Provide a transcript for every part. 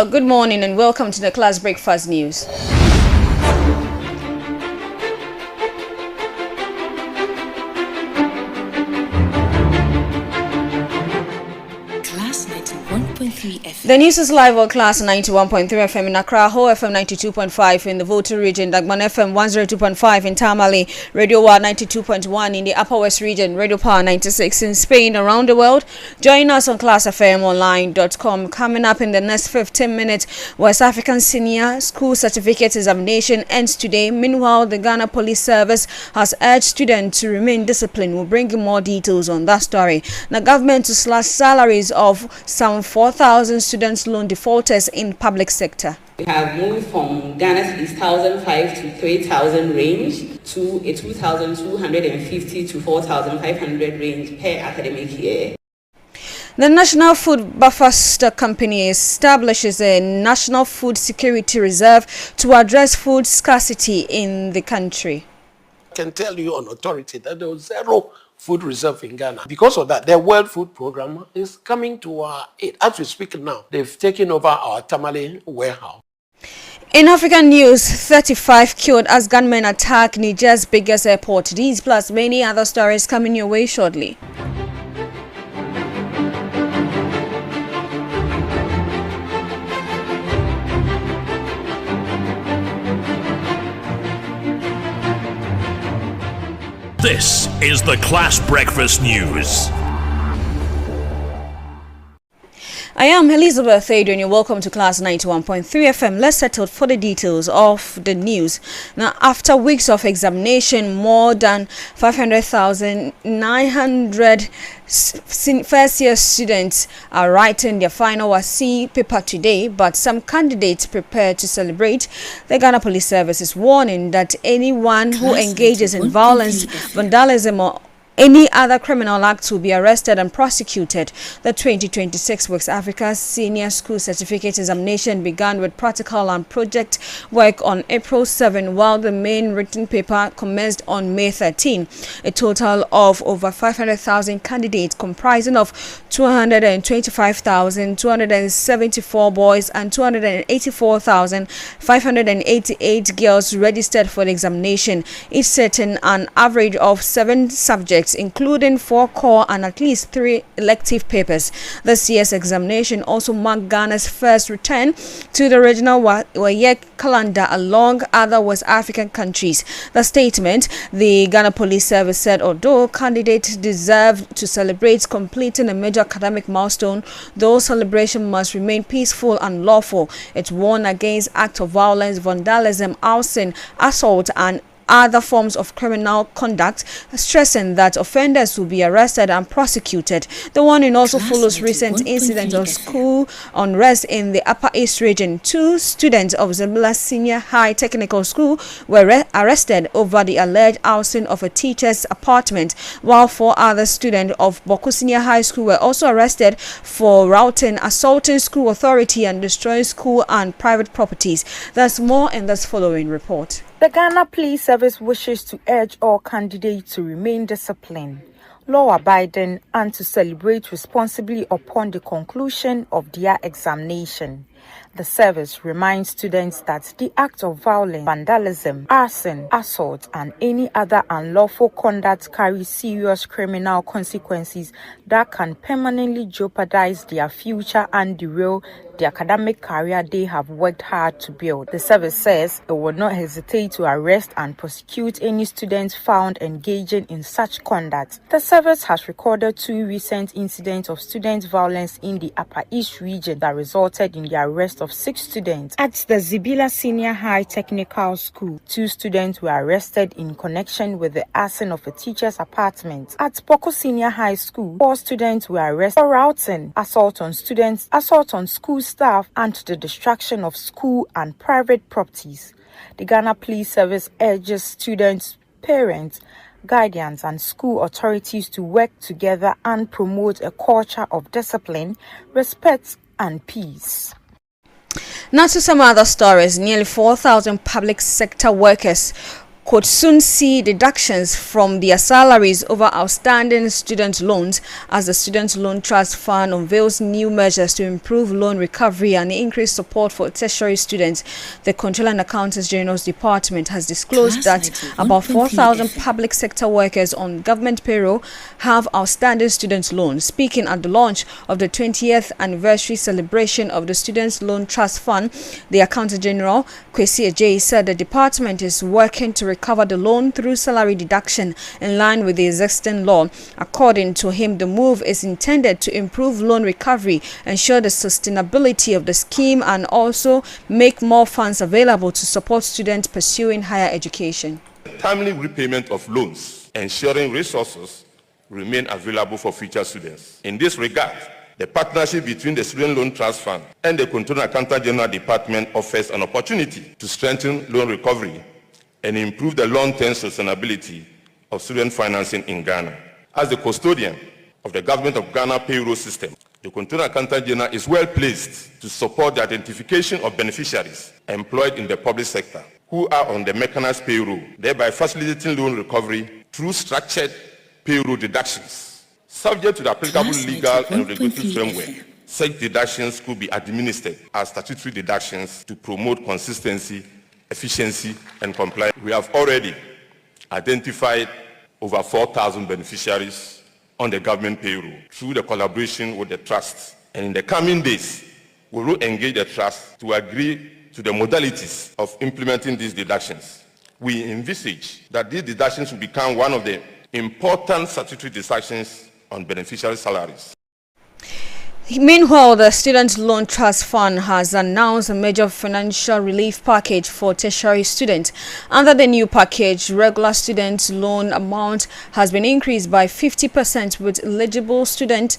Well, good morning and welcome to the Class Breakfast News. The news is live on Class 91.3 FM in Accra, Ho FM 92.5 in the Volta region, Dagman FM 102.5 in Tamale, Radio Wa 92.1 in the Upper West region, Radio Power 96 in Spain. Around the world, join us on classfmonline.com. Coming up in the next 15 minutes, West African Senior School Certificate Examination ends today. Meanwhile, the Ghana Police Service has urged students to remain disciplined. We'll bring you more details on that story. The government to slash salaries of some 4,000 students loan defaulters in public sector. We have moved from Ghana's 1,005 to 3,000 range to a 2,250 to 4,500 range per academic year. The National Food Buffer Stock Company establishes a National Food Security Reserve to address food scarcity in the country. I can tell you on authority that there was zero food reserve in Ghana. Because of that, the World Food Program is coming to our aid. As we speak now, they've taken over our Tamale warehouse. In African news, 35 killed as gunmen attack Niger's biggest airport. These plus many other stories coming your way shortly. This is the Class Breakfast News. I am Elizabeth Adrian. You're welcome to Class 91.3 FM. Let's settle for the details of the news. Now, after weeks of examination, more than 500,900 first-year students are writing their final WASSCE paper today, but some candidates prepare to celebrate. The Ghana Police Service is warning that anyone who engages in violence, vandalism, or any other criminal acts will be arrested and prosecuted. The 2026 West Africa Senior School Certificate Examination began with practical and project work on April 7, while the main written paper commenced on May 13. A total of over 500,000 candidates comprising of 225,274 boys and 284,588 girls registered for the examination, each setting an average of 7 subjects, including 4 core and at least 3 elective papers. This year's examination also marked Ghana's first return to the regional WAEC calendar along other West African countries. The statement, the Ghana Police Service said, although candidates deserve to celebrate completing a major academic milestone, those celebration must remain peaceful and lawful. It warned against acts of violence, vandalism, arson, assault, and other forms of criminal conduct, stressing that offenders will be arrested and prosecuted. The warning also follows recent incidents of school unrest in the Upper East region. 2 students of Zebula Senior High Technical School were arrested over the alleged arson of a teacher's apartment, while 4 other students of Boku Senior High School were also arrested for routing, assaulting school authority, and destroying school and private properties. There's more in this following report. The Ghana Police Service wishes to urge all candidates to remain disciplined, law-abiding, and to celebrate responsibly upon the conclusion of their examination. The service reminds students that the act of violence, vandalism, arson, assault, and any other unlawful conduct carries serious criminal consequences that can permanently jeopardize their future and derail the academic career they have worked hard to build. The service says it will not hesitate to arrest and prosecute any students found engaging in such conduct. The service has recorded 2 recent incidents of student violence in the Upper East region that resulted in the arrest of 6 students. At the Zebula Senior High Technical School, 2 students were arrested in connection with the arson of a teacher's apartment. At Boku Senior High School, 4 students were arrested for routing, assault on students, assault on school staff, and the destruction of school and private properties. The Ghana Police Service urges students, parents, guardians, and school authorities to work together and promote a culture of discipline, respect, and peace. Now to some other stories. Nearly 4,000 public sector workers could soon see deductions from their salaries over outstanding student loans as the Student Loan Trust Fund unveils new measures to improve loan recovery and increase support for tertiary students. The Controller and Accountants General's Department has disclosed that about 4,000 public sector workers on government payroll have outstanding student loans. Speaking at the launch of the 20th anniversary celebration of the Student Loan Trust Fund, the Accountant General, Kwesi Ajay, said the department is working to recover the loan through salary deduction in line with the existing law. According to him, the move is intended to improve loan recovery, ensure the sustainability of the scheme, and also make more funds available to support students pursuing higher education. Timely repayment of loans, ensuring resources remain available for future students. In this regard, the partnership between the Student Loan Trust Fund and the Controller and Accountant General Department offers an opportunity to strengthen loan recovery and improve the long-term sustainability of student financing in Ghana. As the custodian of the Government of Ghana payroll system, the Controller and Accountant General is well placed to support the identification of beneficiaries employed in the public sector who are on the mechanized payroll, thereby facilitating loan recovery through structured payroll deductions. Subject to the applicable legal and regulatory framework, such deductions could be administered as statutory deductions to promote consistency, efficiency, and compliance. We have already identified over 4,000 beneficiaries on the government payroll through the collaboration with the trust. And in the coming days, we will engage the trust to agree to the modalities of implementing these deductions. We envisage that these deductions will become one of the important statutory deductions on beneficiary salaries. Meanwhile, the Student Loan Trust Fund has announced a major financial relief package for tertiary students. Under the new package, regular student loan amount has been increased by 50%, with eligible students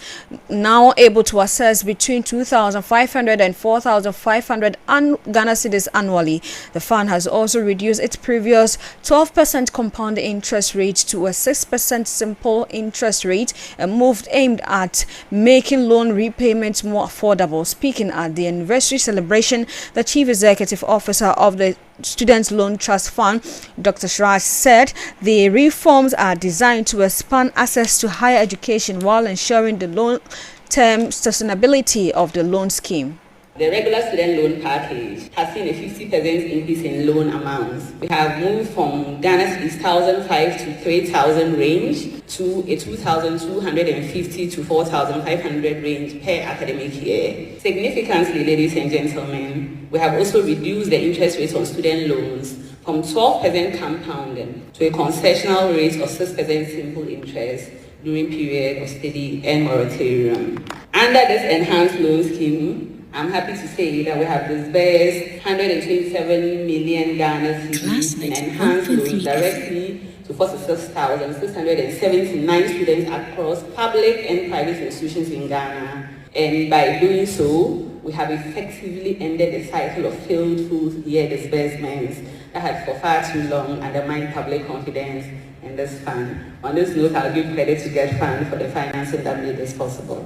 now able to access between 2,500 and 4,500 Ghana cedis annually. The fund has also reduced its previous 12% compound interest rate to a 6% simple interest rate, a move aimed at making loan repayments more affordable. Speaking at the anniversary celebration, the Chief Executive Officer of the Student Loan Trust Fund, Dr. Shraj, said the reforms are designed to expand access to higher education while ensuring the long-term sustainability of the loan scheme. The regular student loan package has seen a 50% increase in loan amounts. We have moved from Ghana's 1,005 to 3,000 range to a 2,250 to 4,500 range per academic year. Significantly, ladies and gentlemen, we have also reduced the interest rates on student loans from 12% compounding to a concessional rate of 6% simple interest during period of study and moratorium. Under this enhanced loan scheme, I'm happy to say that we have disbursed 127 million Ghana cedis in enhanced loans directly to 46,679 students across public and private institutions in Ghana. And by doing so, we have effectively ended the cycle of failed full-year disbursements that had for far too long undermined public confidence in this fund. On this note, I'll give credit to Get Fund for the financing that made this possible.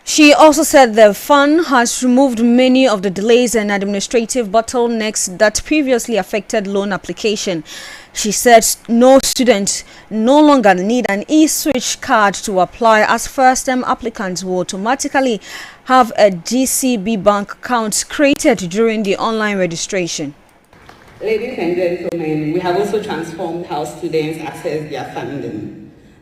She also said the fund has removed many of the delays and administrative bottlenecks that previously affected loan application. She said no students no longer need an e-switch card to apply, as first-time applicants will automatically have a GCB bank account created during the online registration. Ladies and gentlemen, we have also transformed how students access their funding.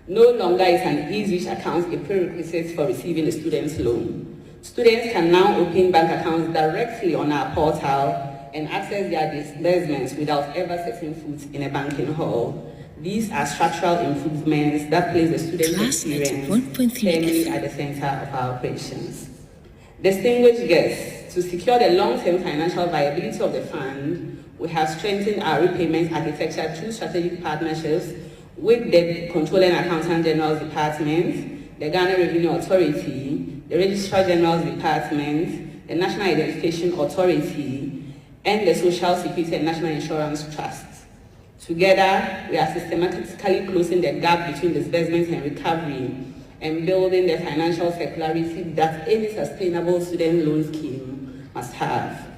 No longer is an e-switch account a prerequisite for receiving a student's loan. Students can now open bank accounts directly on our portal and access their disbursements without ever setting foot in a banking hall. These are structural improvements that place the student experience firmly at the center of our operations. Distinguished guests, to secure the long-term financial viability of the fund, we have strengthened our repayment architecture through strategic partnerships with the Controller and Accountant General's Department, the Ghana Revenue Authority, the Registrar General's Department, the National Identification Authority, and the Social Security and National Insurance Trust. Together, we are systematically closing the gap between disbursements and recovery and building the financial circularity that any sustainable student loan scheme must have.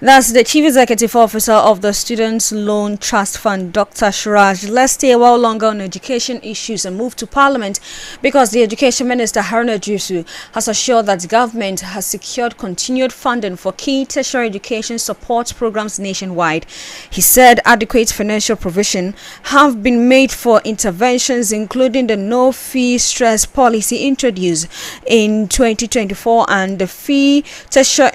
That's the Chief Executive Officer of the Students' Loan Trust Fund, Dr. Suraj. Let's stay a while longer on education issues and move to Parliament because the Education Minister, Haruna Iddrisu, has assured that the government has secured continued funding for key tertiary education support programs nationwide. He said adequate financial provision have been made for interventions including the no-fee stress policy introduced in 2024 and the free tertiary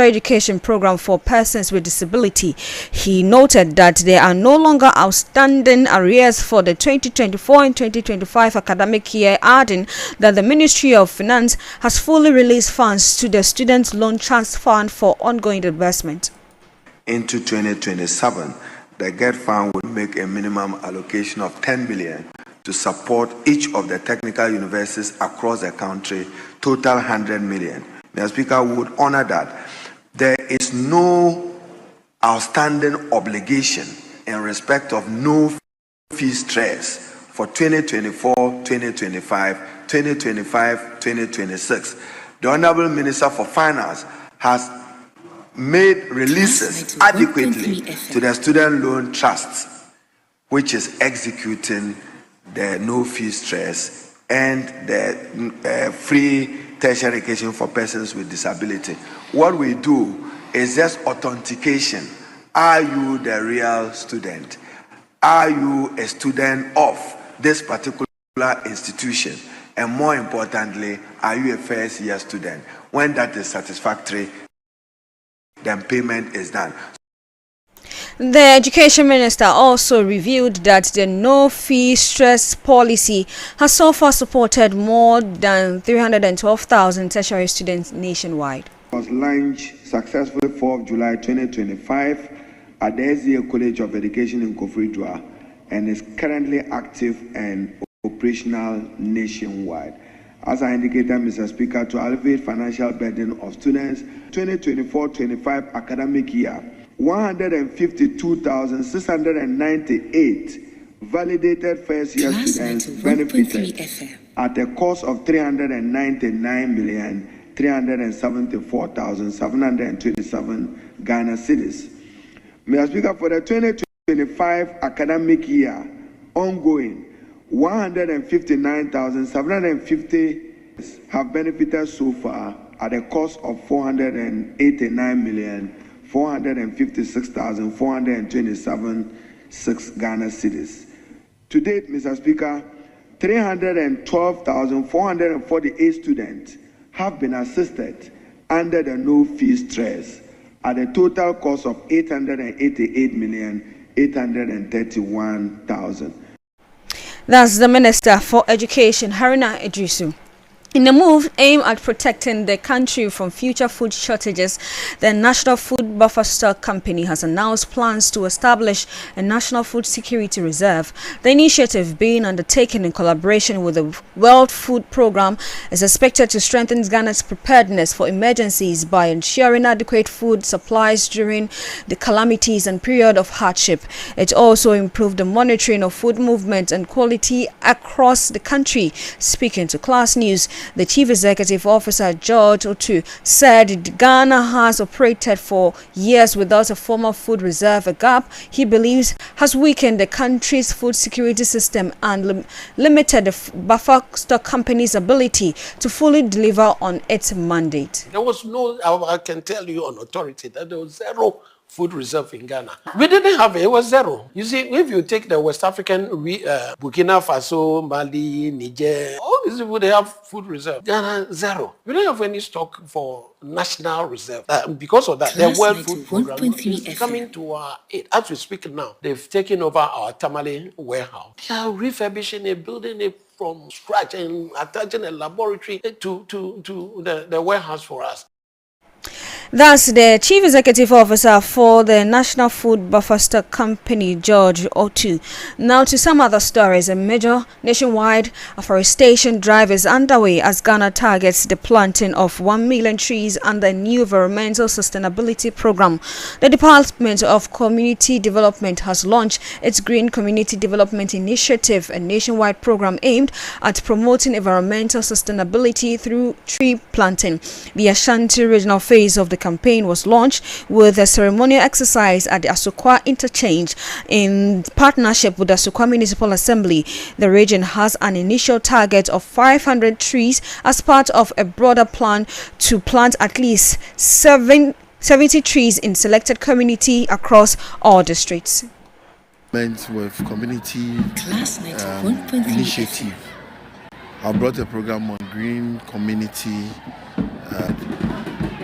education program for persons with disability. He noted that there are no longer outstanding arrears for the 2024 and 2025 academic year, adding that the Ministry of Finance has fully released funds to the Students' Loan Trust Fund for ongoing investment. Into 2027, the GET Fund will make a minimum allocation of 10 billion to support each of the technical universities across the country, total 100 million. The Speaker would honor that. There is no outstanding obligation in respect of no fee stress for 2024, 2025, 2025, 2026. The Honorable Minister for Finance has made releases adequately to the student loan trusts, which is executing the no fee stress and the free tertiary education for persons with disability. What we do is just authentication. Are you the real student? Are you a student of this particular institution? And more importantly, are you a first year student? When that is satisfactory, then payment is done. The Education Minister also revealed that the no-fee stress policy has so far supported more than 312,000 tertiary students nationwide. It was launched successfully 4th July 2025 at the SDA College of Education in Koforidua and is currently active and operational nationwide. As I indicated, Mr. Speaker, to alleviate financial burden of students, 2024-25 academic year, 152,698 validated first-year students benefited at a cost of 399,374,727 Ghana cedis. Mr. Speaker, for the 2025 academic year, ongoing, 159,750 have benefited so far at a cost of 489,456,427 Ghana cedis. To date, Mr. Speaker, 312,448 students have been assisted under the no-fee stress at a total cost of 888,831,000. That's the Minister for Education, Haruna Iddrisu. In a move aimed at protecting the country from future food shortages, the National Food Buffer Stock Company has announced plans to establish a National Food Security Reserve. The initiative, being undertaken in collaboration with the World Food Programme, is expected to strengthen Ghana's preparedness for emergencies by ensuring adequate food supplies during the calamities and period of hardship. It also improved the monitoring of food movement and quality across the country. Speaking to Class News, the Chief Executive Officer, George Otu, said Ghana has operated for years without a formal food reserve, a gap he believes has weakened the country's food security system and limited the Buffer Stock Company's ability to fully deliver on its mandate. There was no, I can tell you on authority that there was zero food reserve in Ghana. We didn't have it, it was zero. You see, if you take the West African, Burkina Faso, Mali, Niger, all these people, they have food reserve. Ghana, zero. We don't have any stock for national reserve. Because of that, the World Food Programme is coming to our aid. As we speak now, they've taken over our Tamale warehouse. They are refurbishing it, building it from scratch and attaching a laboratory to the warehouse for us. That's the Chief Executive Officer for the National Food Buffer Stock Company, George Otu. Now to some other stories. A major nationwide afforestation drive is underway as Ghana targets the planting of 1 million trees under a new environmental sustainability program. The Department of Community Development has launched its Green Community Development Initiative, a nationwide program aimed at promoting environmental sustainability through tree planting. The Ashanti regional phase of the campaign was launched with a ceremonial exercise at the Asokwa interchange in partnership with the Asokwa Municipal Assembly. The region has an initial target of 500 trees as part of a broader plan to plant at least 70 trees in selected community across all districts. With community initiative, I brought a program on green community.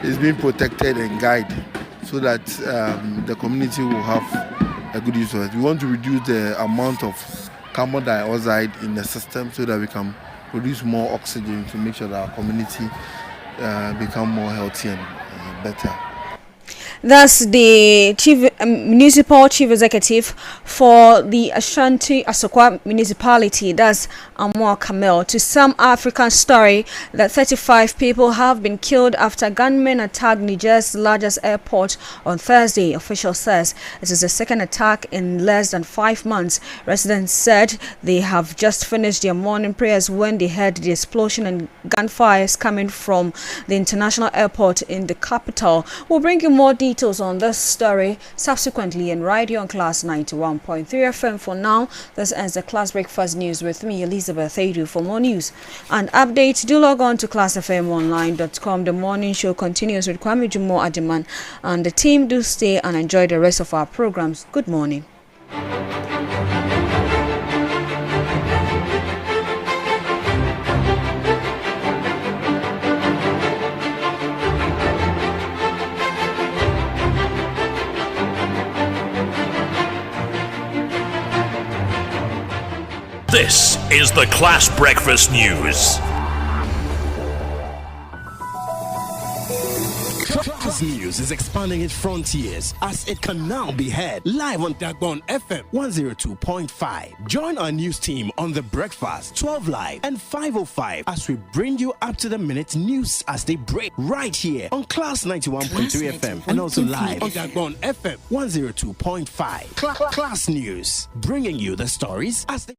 It's being protected and guided so that the community will have a good use of it. We want to reduce the amount of carbon dioxide in the system so that we can produce more oxygen to make sure that our community become more healthy and better. That's the municipal chief executive for the Ashanti Asokwa municipality. That's Amor Kamel. To some African story that 35 people have been killed after gunmen attacked Niger's largest airport on Thursday, official says. It is the second attack in less than 5 months. Residents said they have just finished their morning prayers when they heard the explosion and gunfires coming from the international airport in the capital. We'll bring you more details on this story subsequently and right here on Class 91.3 FM. For now, this ends the Class Breakfast News with me, Elizabeth Edu. For more news and updates, do log on to classfmonline.com. The morning show continues with Kwame Jumo Ajiman and the team. Do stay and enjoy the rest of our programs. Good morning. This is the Class Breakfast News. Class News is expanding its frontiers as it can now be heard live on Dagbon FM 102.5. Join our news team on The Breakfast, 12 Live and 505 as we bring you up-to-the-minute news as they break right here on Class 91.3 FM and also live on Dagbon FM 102.5. Class News, bringing you the stories as they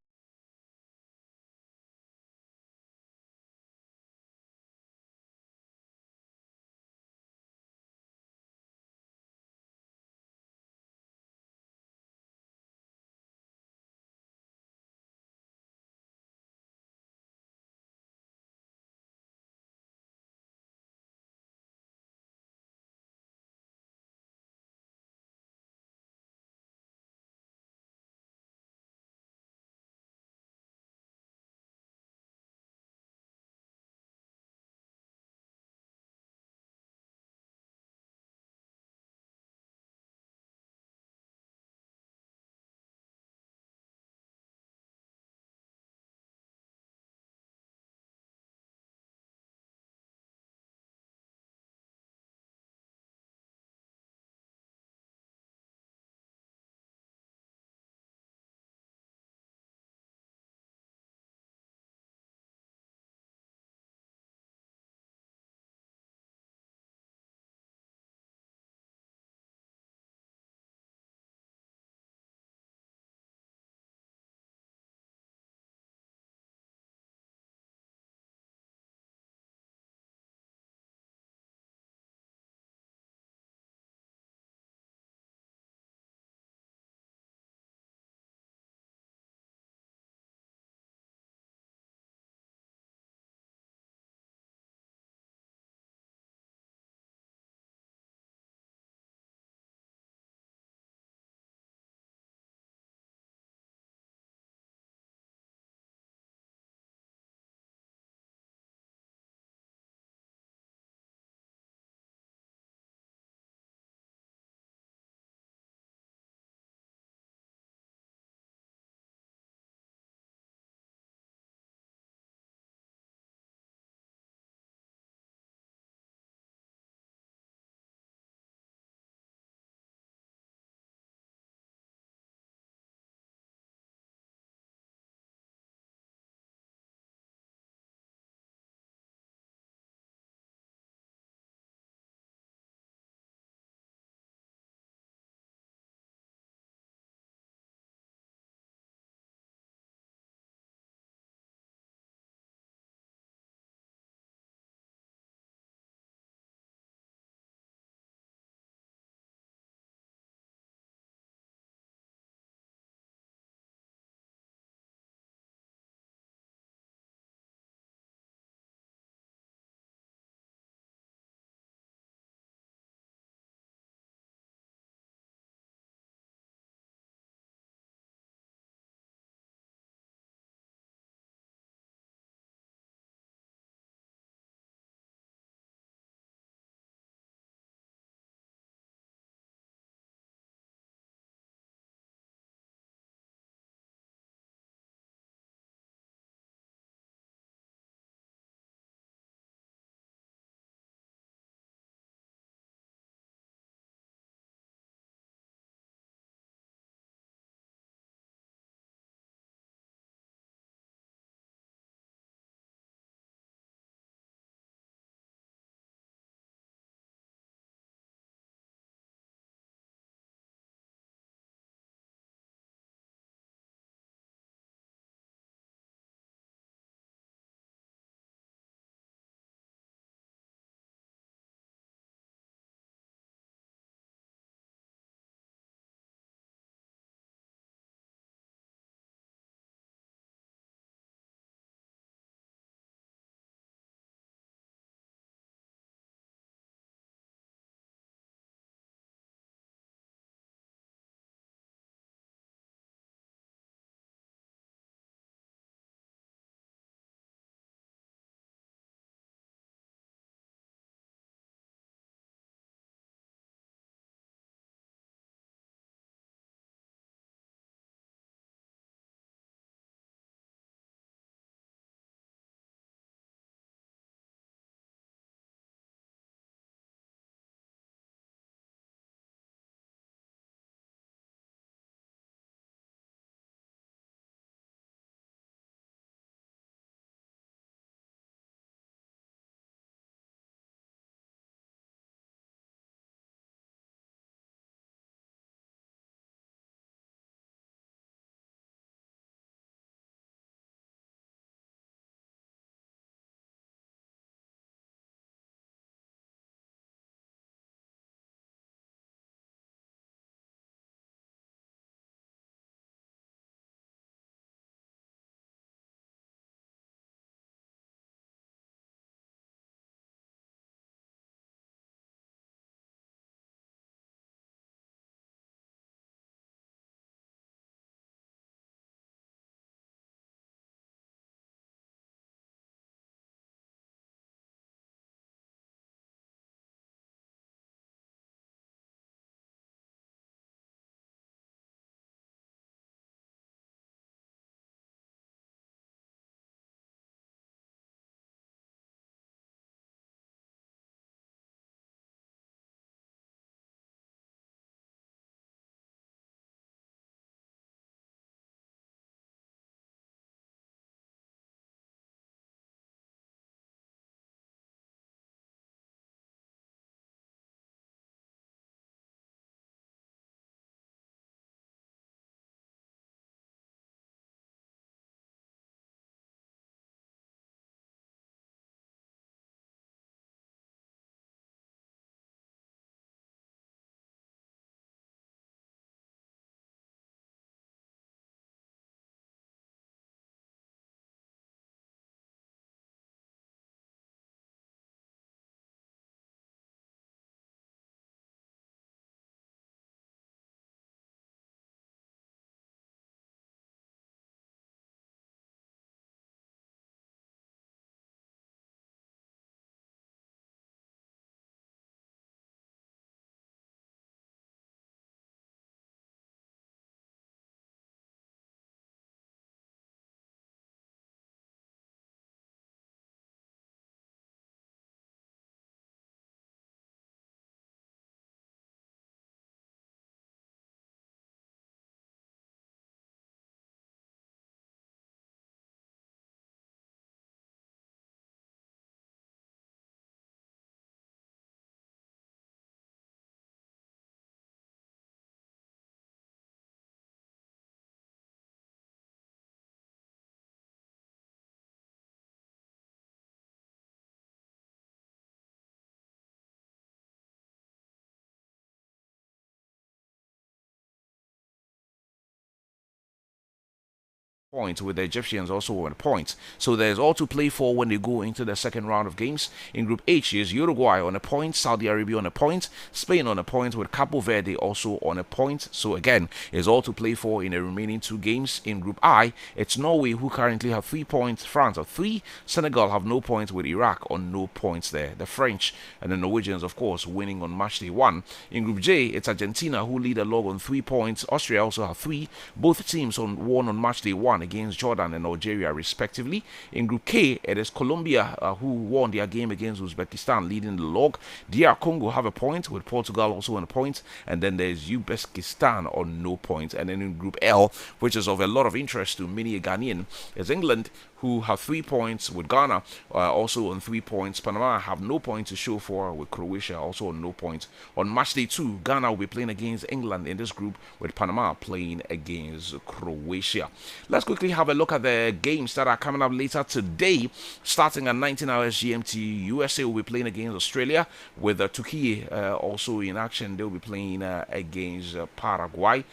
point, with the Egyptians also on a point. So there's all to play for when they go into the second round of games. In Group H is Uruguay on a point, Saudi Arabia on a point, Spain on a point, with Cabo Verde also on a point. So again, it's all to play for in the remaining 2 games. In Group I, it's Norway who currently have 3 points, France have 3, Senegal have no points, with Iraq on no points there. The French and the Norwegians, of course, winning on match day 1. In Group J, it's Argentina who lead the log on 3 points. Austria also have 3. Both teams won on match day 1 against Jordan and Algeria respectively. In Group K, it is Colombia who won their game against Uzbekistan, leading the log. DR Congo have a point, with Portugal also on a point, and then there's Uzbekistan on no points. And then in Group L, which is of a lot of interest to many Ghanaian, is England who have 3 points, with Ghana also on 3 points. Panama have no points to show for, with Croatia also on no points. On match day 2, Ghana will be playing against England in this group, with Panama playing against Croatia. Let's quickly have a look at the games that are coming up later today. Starting at 19 hours GMT, USA will be playing against Australia, with Turkey also in action. They'll be playing against Paraguay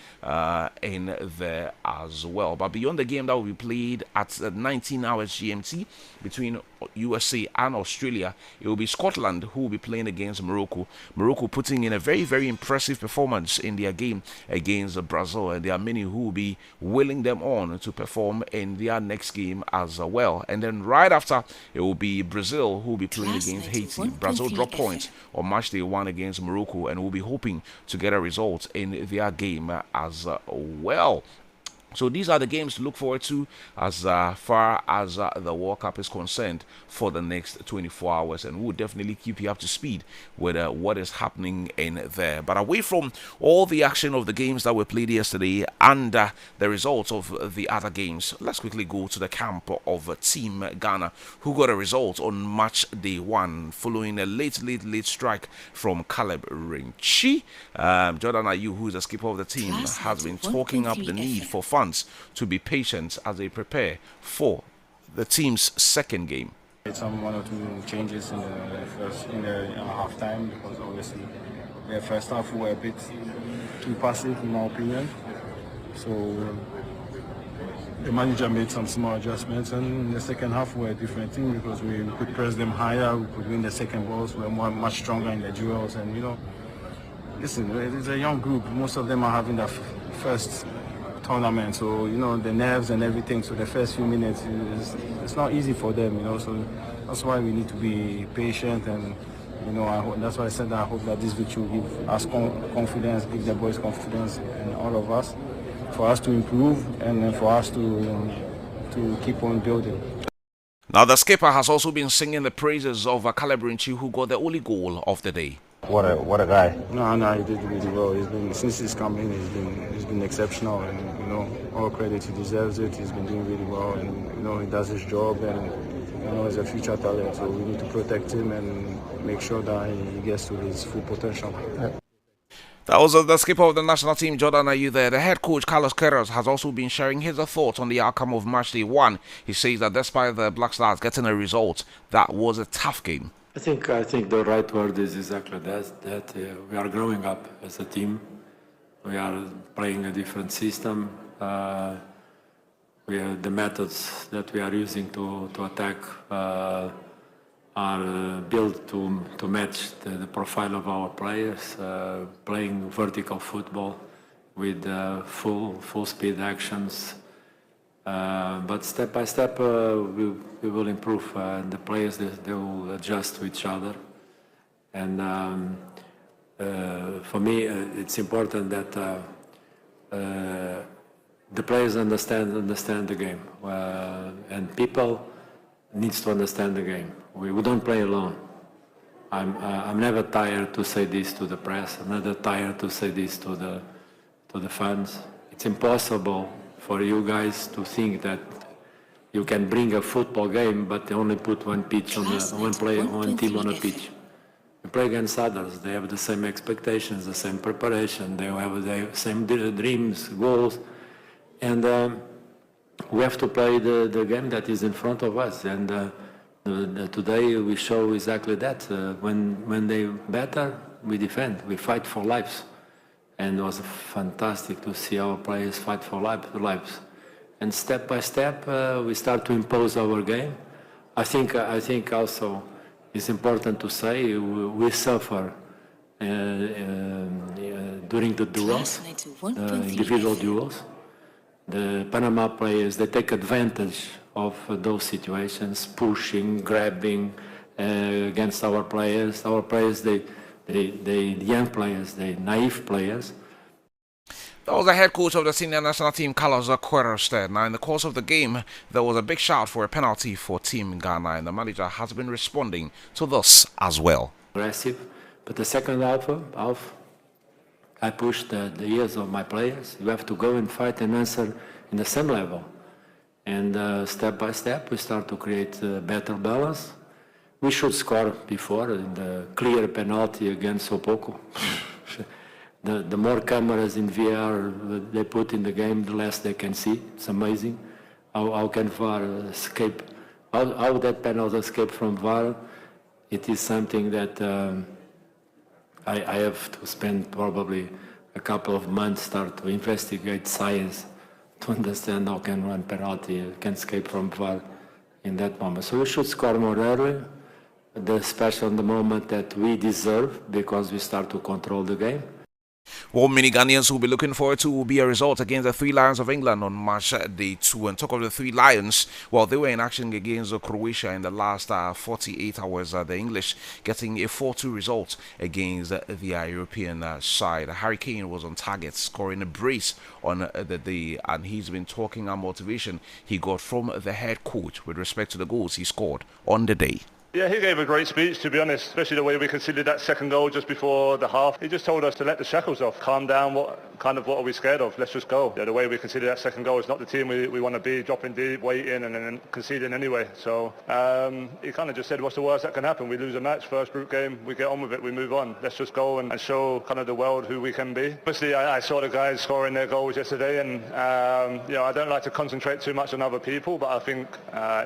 in there as well. But beyond the game that will be played at 19 hours GMT between USA and Australia, it will be Scotland who will be playing against Morocco. Morocco putting in a very, very impressive performance in their game against Brazil, and there are many who will be willing them on to perform in their next game as well. And then right after, it will be Brazil who will be playing against Haiti. Brazil dropped points on match day 1 against Morocco, and will be hoping to get a result in their game as well. So these are the games to look forward to as far as the World Cup is concerned for the next 24 hours. And we'll definitely keep you up to speed with what is happening in there. But away from all the action of the games that were played yesterday and the results of the other games, let's quickly go to the camp of Team Ghana, who got a result on match day 1 following a late strike from Caleb Rinchi. Jordan Ayew, who is the skipper of the team, has been talking up the need for fans to be patient as they prepare for the team's second game. Some 1 or 2 changes in the half time, because obviously the first half we were a bit too passive in my opinion. So the manager made some small adjustments, and in the second half we were a different thing, because we could press them higher, we could win the second balls, we were much stronger in the duels. And listen, it's a young group, most of them are having their first tournament, so the nerves and everything, so the first few minutes it's not easy for them, so that's why we need to be patient. And that's why I said that I hope that this victory will give us confidence, give the boys confidence, and all of us, for us to improve and for us to keep on building. Now the skipper has also been singing the praises of Caleb Rinchi, who got the only goal of the day. What a guy! No, he did really well. Since he's come in, he's been exceptional, and all credit, he deserves it. He's been doing really well, and he does his job, and he's a future talent. So we need to protect him and make sure that he gets to his full potential. That was the skipper of the national team, Jordan Ayew there. The head coach, Carlos Queiroz, has also been sharing his thoughts on the outcome of match day 1. He says that despite the Black Stars getting a result, that was a tough game. I think the right word is exactly that we are growing up as a team. We are playing a different system. The methods that we are using to attack are built to match the profile of our players, playing vertical football with full speed actions. But step by step we will improve. The players, they will adjust to each other. And for me, it's important that the players understand the game, and people needs to understand the game. We don't play alone. I'm never tired to say this to the press. I'm never tired to say this to the fans. It's impossible for you guys to think that you can bring a football game, but only put one pitch on one team on a pitch. We play against others. They have the same expectations, the same preparation. They have the same dreams, goals, and we have to play the game that is in front of us. And today we show exactly that. When they better, we defend. We fight for lives. And it was fantastic to see our players fight for lives. and step by step we start to impose our game. I think also it's important to say we suffer during the duels, individual duels. The Panama players, they take advantage of those situations, pushing, grabbing against our players. Our players, the young players, the naive players. That was the head coach of the senior national team, Carlos Queiroz. Now, in the course of the game, there was a big shout for a penalty for Team Ghana, and the manager has been responding to this as well. Aggressive, but the second half, I pushed the ears of my players. You have to go and fight and answer in the same level. And step by step, we start to create better balance. We should score before in the clear penalty against Sopoko. The more cameras in VR they put in the game, the less they can see. It's amazing. How can VAR escape? How that penalty escape from VAR? It is something that I have to spend probably a couple of months, start to investigate science to understand how can one penalty can escape from VAR in that moment. So we should score more early, especially in the moment that we deserve, because we start to control the game. What many Ghanaians will be looking forward to will be a result against the Three Lions of England on March Day 2. And talk of the Three Lions, well, they were in action against Croatia in the last 48 hours. The English getting a 4-2 result against the European side. Harry Kane was on target, scoring a brace on the day, and he's been talking about motivation he got from the head coach with respect to the goals he scored on the day. Yeah, he gave a great speech, to be honest, especially the way we conceded that second goal just before the half. He just told us to let the shackles off, calm down, what are we scared of? Let's just go. Yeah, the way we conceded that second goal is not the team we want to be, dropping deep, waiting and then conceding anyway. So he kind of just said, what's the worst that can happen? We lose a match, first group game, we get on with it, we move on. Let's just go and show kind of the world who we can be. Obviously, I saw the guys scoring their goals yesterday, and I don't like to concentrate too much on other people, but I think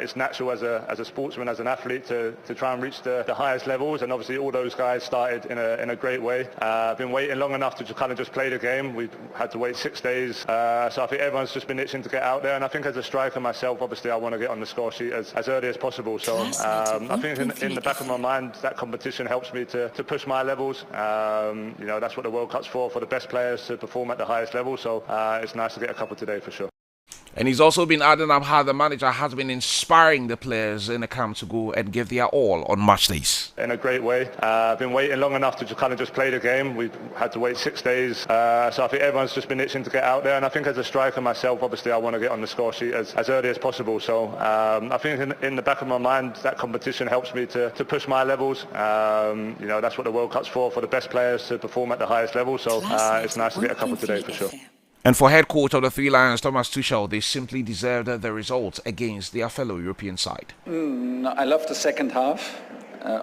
it's natural as a sportsman, as an athlete, to try and reach the highest levels, and obviously all those guys started in a great way. I've been waiting long enough to kind of just play the game. We've had to wait 6 days, so I think everyone's just been itching to get out there, and I think as a striker myself, obviously I want to get on the score sheet as early as possible. So I think in the back of my mind, that competition helps me to push my levels. That's what the World Cup's for the best players to perform at the highest level, so it's nice to get a couple today for sure. And he's also been adding up how the manager has been inspiring the players in the camp to go and give their all on match days. In a great way. I've been waiting long enough to kind of just play the game. We've had to wait 6 days. So I think everyone's just been itching to get out there. And I think as a striker myself, obviously I want to get on the score sheet as early as possible. So I think in the back of my mind, that competition helps me to push my levels. That's what the World Cup's for the best players to perform at the highest level. So it's nice to get a couple today for sure. And for head coach of the Three Lions, Thomas Tuchel, they simply deserved the result against their fellow European side. I love the second half,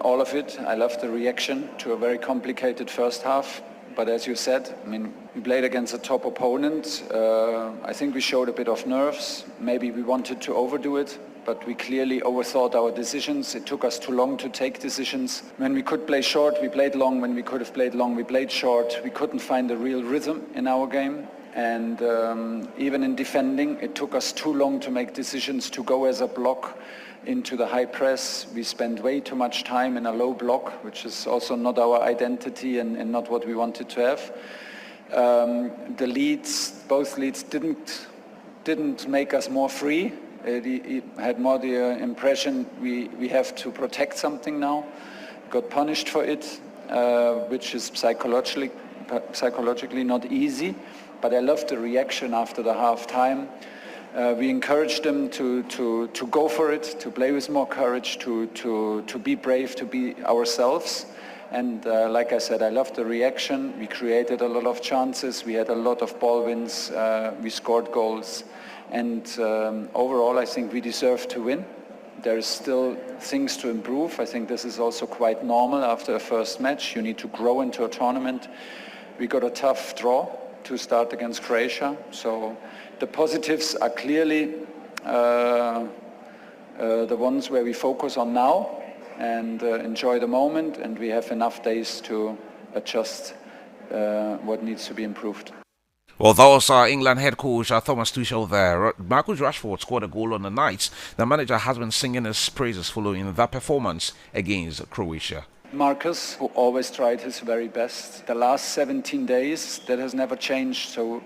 all of it. I love the reaction to a very complicated first half. But as you said, we played against a top opponent. I think we showed a bit of nerves. Maybe we wanted to overdo it, but we clearly overthought our decisions. It took us too long to take decisions. When we could play short, we played long. When we could have played long, we played short. We couldn't find a real rhythm in our game. And even in defending, it took us too long to make decisions to go as a block into the high press. We spent way too much time in a low block, which is also not our identity and not what we wanted to have. The leads, both leads didn't make us more free. It had more the impression we have to protect something now. Got punished for it, which is psychologically not easy. But I loved the reaction after the half time. We encouraged them to go for it, to play with more courage, to be brave, to be ourselves. And like I said, I loved the reaction. We created a lot of chances. We had a lot of ball wins. We scored goals. And overall, I think we deserve to win. There is still things to improve. I think this is also quite normal after a first match. You need to grow into a tournament. We got a tough draw to start against Croatia. So the positives are clearly the ones where we focus on now and enjoy the moment, and we have enough days to adjust what needs to be improved. Well, that was England head coach Thomas Tuchel there. Marcus Rashford scored a goal on the night. The manager has been singing his praises following that performance against Croatia. Marcus, who always tried his very best. The last 17 days, that has never changed. So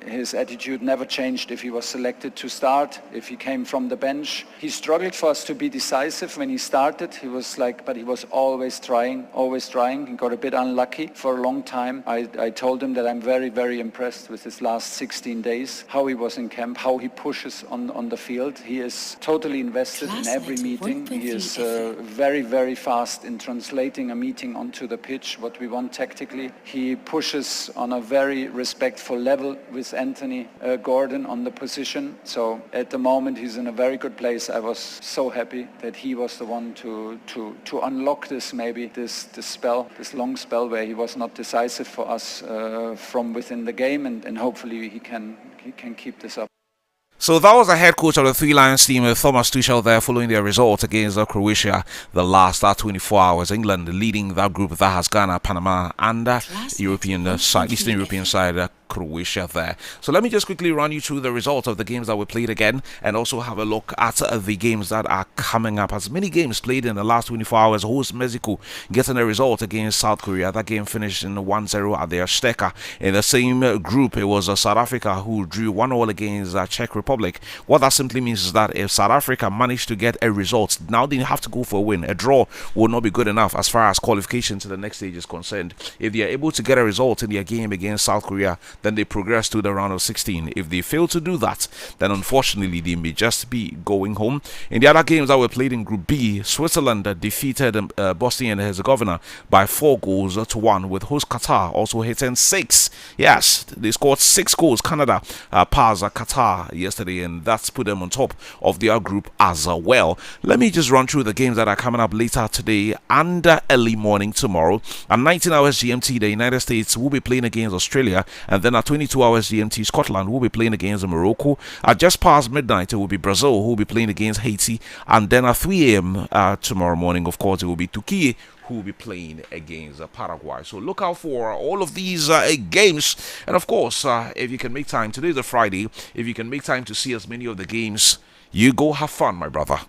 his attitude never changed if he was selected to start, if he came from the bench. He struggled for us to be decisive when he started. He was but he was always trying, always trying. He got a bit unlucky for a long time. I told him that I'm very, very impressed with his last 16 days, how he was in camp, how he pushes on the field. He is totally invested in every meeting. He is very, very fast in translating a meeting onto the pitch, what we want tactically. He pushes on a very respectful level with Anthony Gordon on the position. So at the moment he's in a very good place. I was so happy that he was the one to unlock this spell, this long spell where he was not decisive for us from within the game, and hopefully he can keep this up. So that was the head coach of the Three Lions team, Thomas Tuchel, there following their result against Croatia the last 24 hours. England leading that group that has Ghana, Panama, and Eastern European side, Croatia there. So let me just quickly run you through the results of the games that were played again, and also have a look at the games that are coming up. As many games played in the last 24 hours, host Mexico getting a result against South Korea. That game finished in 1-0 at the Azteca. In the same group, it was South Africa who drew 1-1 against Czech Republic. What that simply means is that if South Africa managed to get a result, now they have to go for a win. A draw will not be good enough as far as qualification to the next stage is concerned. If they are able to get a result in their game against South Korea, then they progress to the round of 16. If they fail to do that, then unfortunately they may just be going home. In the other games that were played in Group B, Switzerland defeated Bosnia and Herzegovina by 4-1, with host Qatar also hitting 6. Yes, they scored 6 goals. Canada passed Qatar yesterday, and that's put them on top of their group as well. Let me just run through the games that are coming up later today and early morning tomorrow. At 19 hours GMT, the United States will be playing against Australia, and then at 22 hours GMT, Scotland will be playing against Morocco. At just past midnight, it will be Brazil who will be playing against Haiti, and then at 3 a.m. Tomorrow morning, of course, it will be Turkey who will be playing against Paraguay. So look out for all of these games. And of course, if you can make time, today is a Friday, if you can make time to see as many of the games, you go have fun, my brother.